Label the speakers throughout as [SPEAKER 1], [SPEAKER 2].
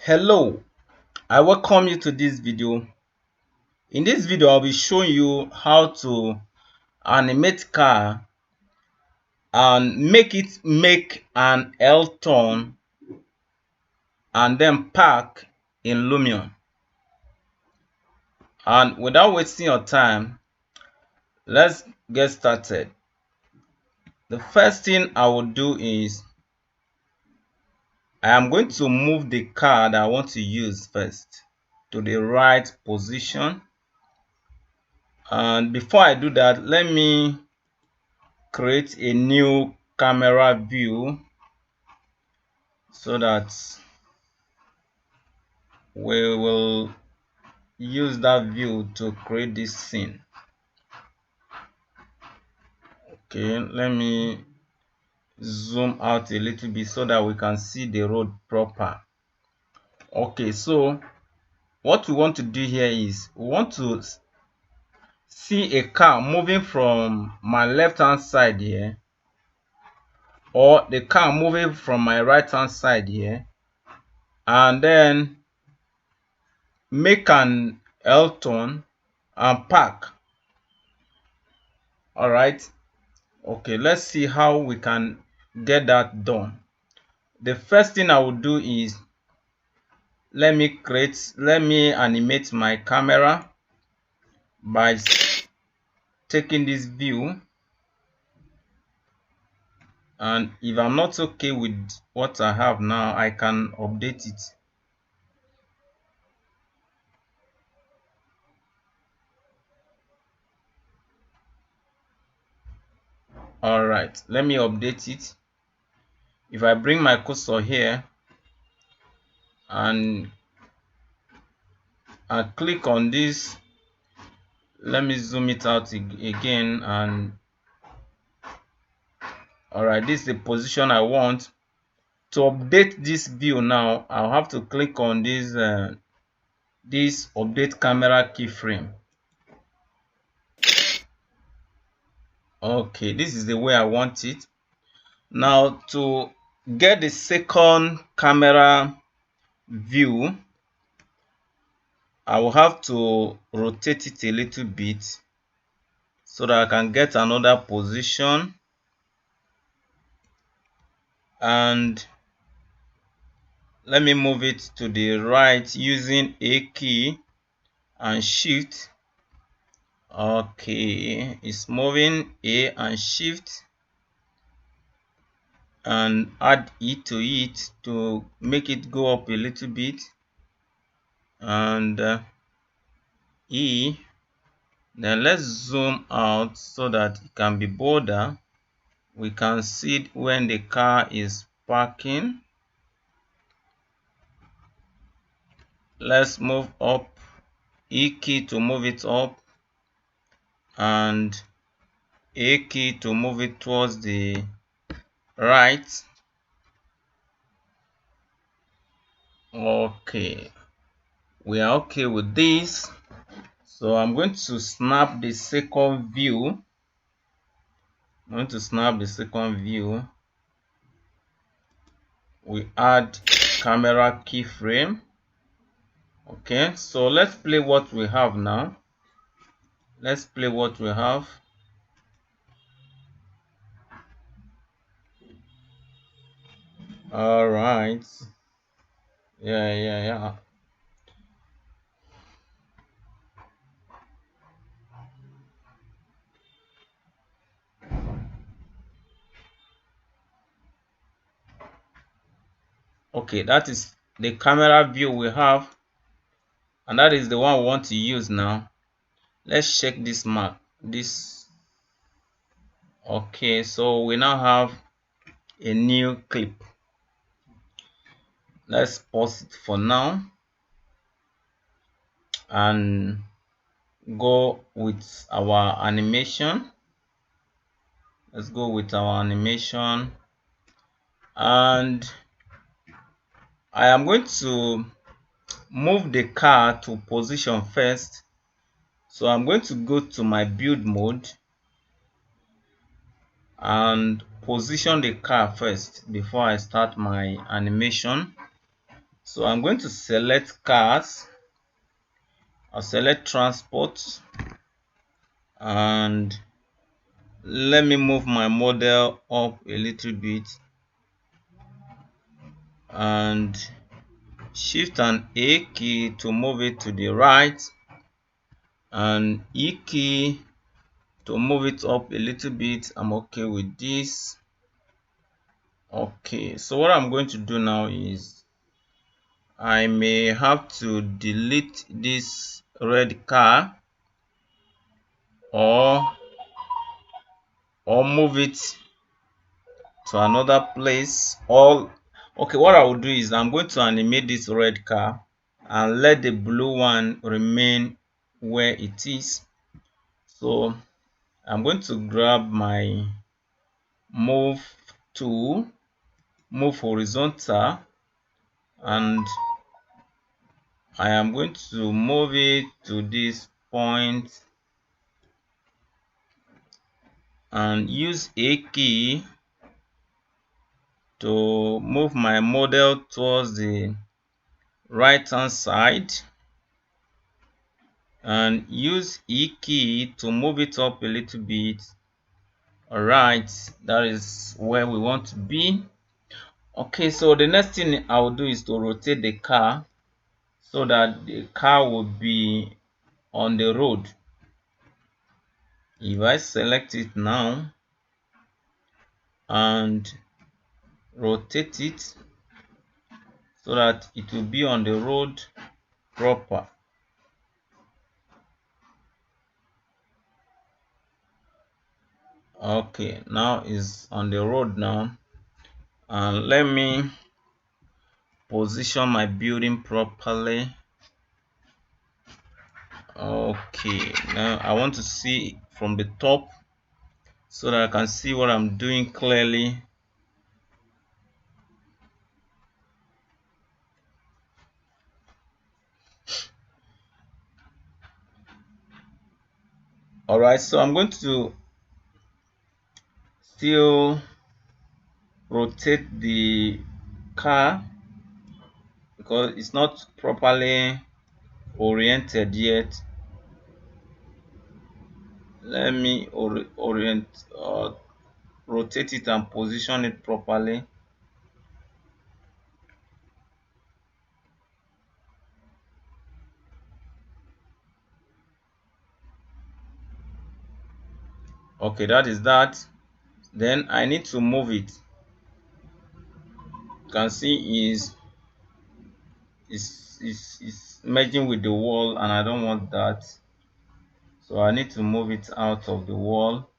[SPEAKER 1] Hello, I welcome you to this video. In this video, I'll be showing you how to animate car and make it make an L-turn and then park in Lumion. And without wasting your time, let's get started. The first thing I will do is I am going to move the car that I want to use first to the right position. And before I do that, let me create a new camera view so that we will use that view to create this scene. Okay, let me zoom out a little bit so that we can see the road proper. Okay, so what we want to do here is we want to see a car moving from my left hand side here, or the car moving from my right hand side here, and then make an L-turn and park. All right. Okay, let's see how we can get that done. The first thing I will do is let me animate my camera by taking this view, and if I'm not okay with what I have now, I can update it. All right, let me update it. If I bring my cursor here and I click on this, let me zoom it out again, and all right, this is the position I want. To update this view now, I'll have to click on this update camera keyframe. Okay, this is the way I want it. Now to get the second camera view, I will have to rotate it a little bit so that I can get another position, and let me move it to the right using A key and Shift. Okay, it's moving, A and Shift, and add E to it to make it go up a little bit, and E. Then let's zoom out so that it can be bolder. We can see it when the car is parking. Let's move up, E key to move it up, and A key to move it towards the right. Okay, we are okay with this. So I'm going to snap the second view. I'm going to snap the second view. We add camera keyframe. Okay, so let's play what we have now. Let's play what we have. All right. Yeah. Okay, that is the camera view we have, and that is the one we want to use now. Let's check this mark. Okay, so we now have a new clip. Let's pause it for now and go with our animation. Let's go with our animation, and I am going to move the car to position first. So I'm going to go to my build mode and position the car first before I start my animation. So I'm going to select cars. I'll select transport, and let me move my model up a little bit, and shift and A key to move it to the right, and E key to move it up a little bit. I'm okay with this. Okay, so what I'm going to do now is I may have to delete this red car, or move it to another place. Or okay, what I will do is I'm going to animate this red car and let the blue one remain where it is. So I'm going to grab my move tool, move horizontal, and I am going to move it to this point and use A key to move my model towards the right hand side, and use E key to move it up a little bit. Alright, that is where we want to be. Okay, so the next thing I will do is to rotate the car so that the car will be on the road. If I select it now and rotate it so that it will be on the road proper. Okay, now is on the road now, and let me position my building properly. Okay, now I want to see from the top so that I can see what I'm doing clearly. Alright, so I'm going to still rotate the car because it's not properly oriented yet. Let me rotate it and position it properly. Okay, that is that. Then I need to move it. You can see is merging with the wall, and I don't want that. So I need to move it out of the wall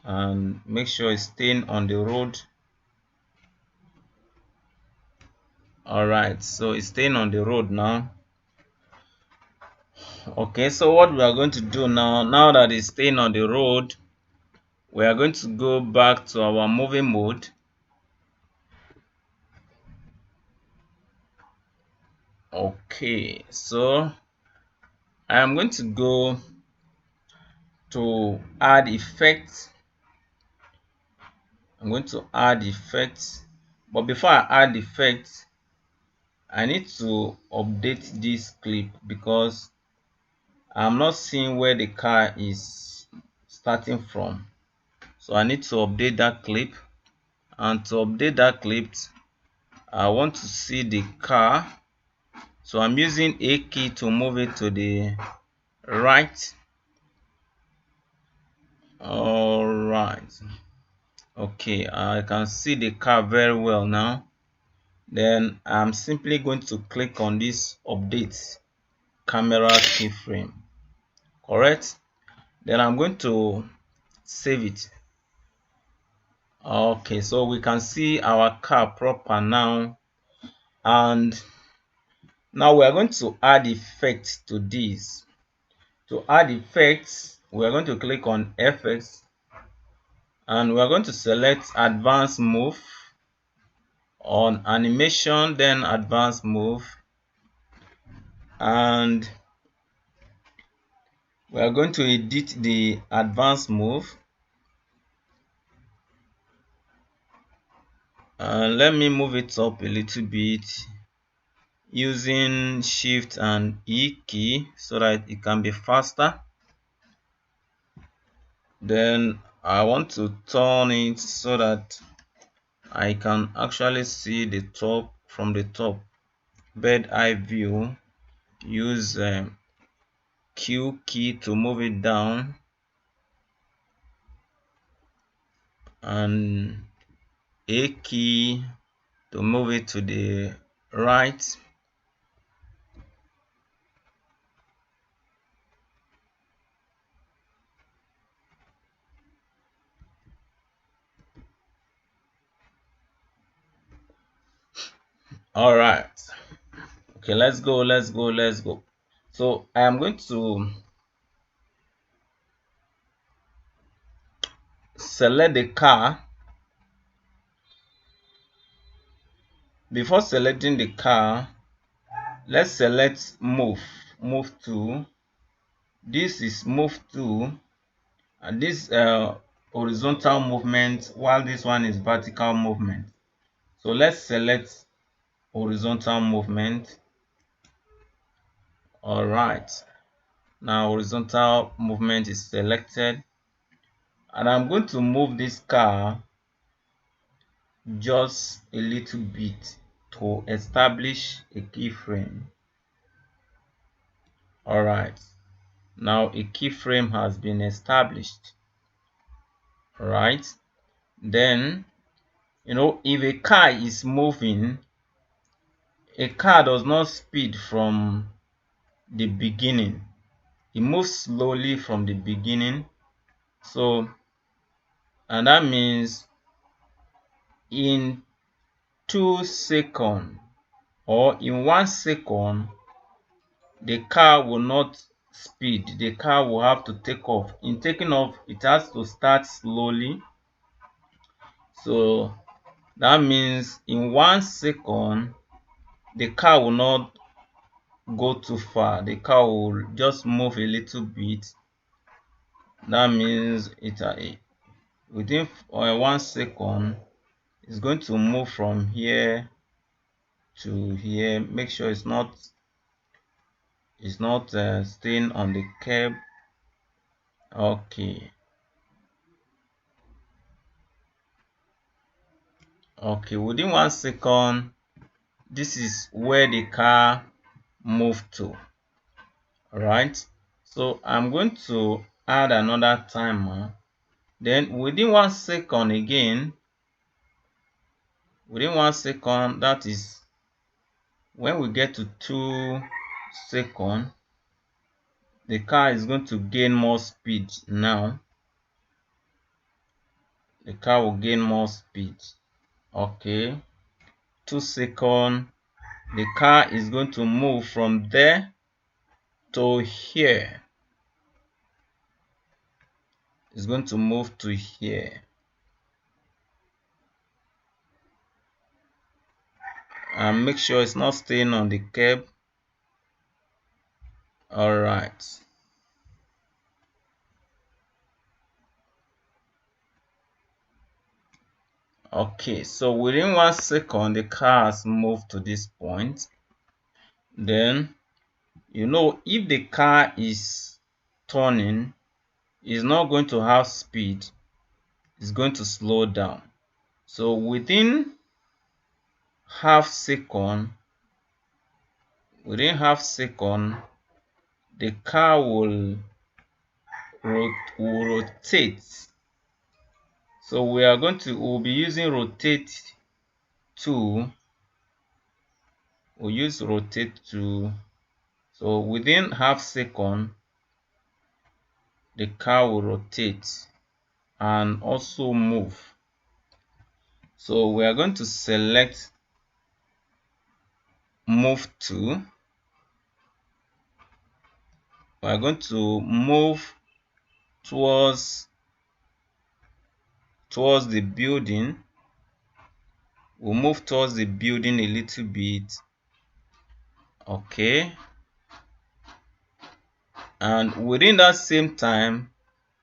[SPEAKER 1] and make sure it's staying on the road. Alright, so it's staying on the road now. Okay, so what we are going to do now that it's staying on the road, we are going to go back to our moving mode. Okay, so I am going to go to add effects. I'm going to add effects, but before I add effects, I need to update this clip because I'm not seeing where the car is starting from. So I need to update that clip, and to update that clip, I want to see the car. So I'm using A key to move it to the right. All right. Okay, I can see the car very well now. Then I'm simply going to click on this update camera keyframe. Correct. Then I'm going to save it. Okay, so we can see our car proper now, and now we are going to add effects to this. To add effects, we are going to click on effects, and we are going to select advanced move. On animation, then advanced move, and we are going to edit the advanced move, Let me move it up a little bit using Shift and E key so that it can be faster. Then I want to turn it so that I can actually see the top from the top. Bird eye view. Use Q key to move it down and A key to move it to the right. All right. Okay, let's go. So I am going to select the car. Before selecting the car, let's select move to. This is move to, and this horizontal movement, while this one is vertical movement. So let's select horizontal movement. All right, now horizontal movement is selected, and I'm going to move this car just a little bit to establish a keyframe. All right, now a keyframe has been established. All right, then if a car is moving, a car does not speed from the beginning. It moves slowly from the beginning. So, and that means in 2 seconds or in 1 second, the car will not speed. The car will have to take off. In taking off, it has to start slowly. So that means in 1 second, the car will not go too far. The car will just move a little bit. That means within 1 second, it's going to move from here to here. Make sure it's not staying on the curb. Okay, within 1 second, this is where the car moved to. All right, so I'm going to add another timer. Then within 1 second again, that is when we get to 2 seconds, the car is going to gain more speed. Now the car will gain more speed. Okay, 2 seconds, the car is going to move from there to here. It's going to move to here, and make sure it's not staying on the curb. All right, okay, so within 1 second, the car has moved to this point. Then if the car is turning, it's not going to have speed. It's going to slow down. So within half second, the car will rotate. So we'll be using rotate tool. We'll use rotate tool. So within half second, the car will rotate and also move. So we are going to select move to. We are going to move towards the building. We'll move towards the building a little bit. Okay, and within that same time,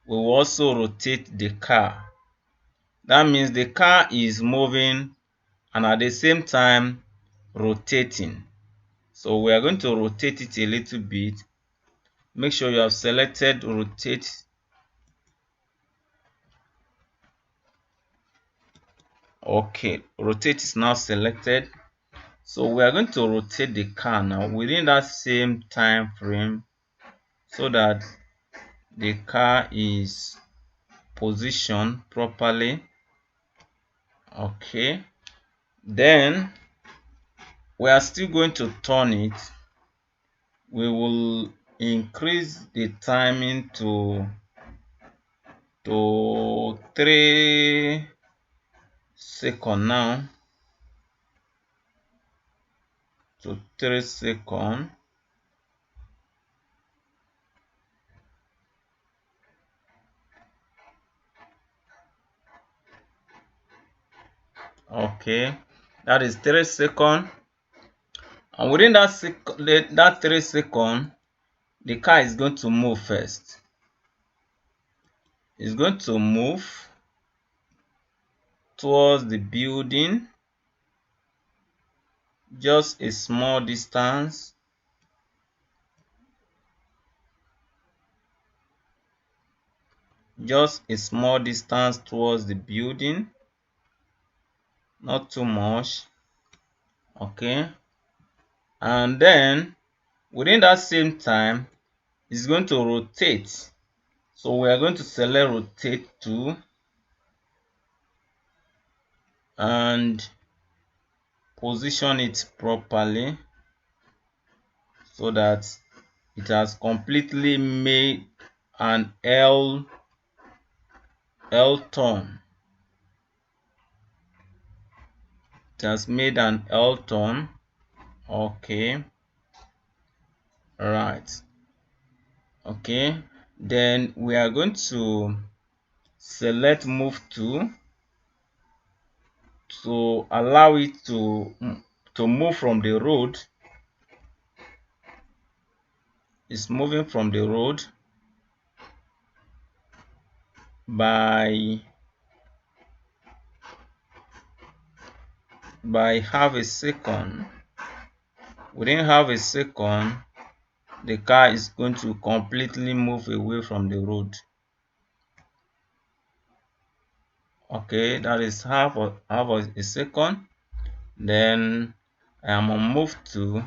[SPEAKER 1] we will also rotate the car. That means the car is moving and at the same time rotating. So we are going to rotate it a little bit. Make sure you have selected rotate. Okay, rotate is now selected. So we are going to rotate the car now within that same time frame so that the car is positioned properly. Okay, then we are still going to turn it. We will increase the timing to 3 seconds now, to 3 seconds. Okay, that is 3 seconds, and within that 3 seconds, the car is going to move first. It's going to move towards the building, just a small distance. Just a small distance towards the building, not too much. Okay, and then within that same time, it's going to rotate. So we are going to select rotate to and position it properly so that it has completely made an L turn. It has made an L turn. Okay, right. Okay, then we are going to select move to allow it to move from the road. It's moving from the road by half a second. Within half a second, the car is going to completely move away from the road. Okay, that is half of a second. Then I am on move to.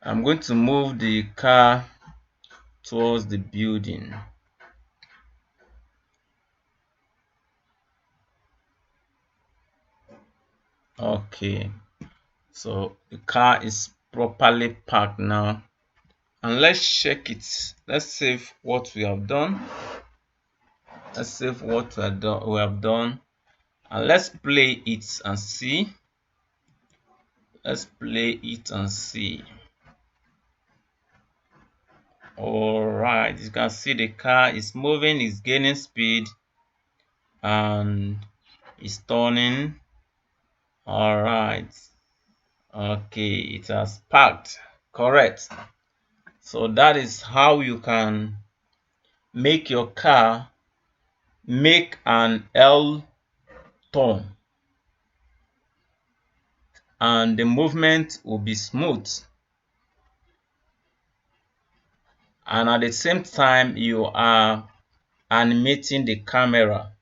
[SPEAKER 1] I'm going to move the car towards the building. Okay, so the car is properly parked now, and let's check it. Let's save what we have done. Let's save what we have done, and let's play it and see. Let's play it and see. All right, you can see the car is moving, is gaining speed, and is turning. All right. Okay, it has parked. Correct. So that is how you can make your car make an L turn, and the movement will be smooth, and at the same time you are animating the camera.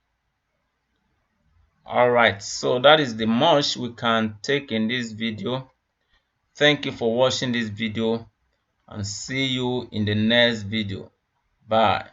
[SPEAKER 1] Alright, so that is the much we can take in this video. Thank you for watching this video, and see you in the next video. Bye.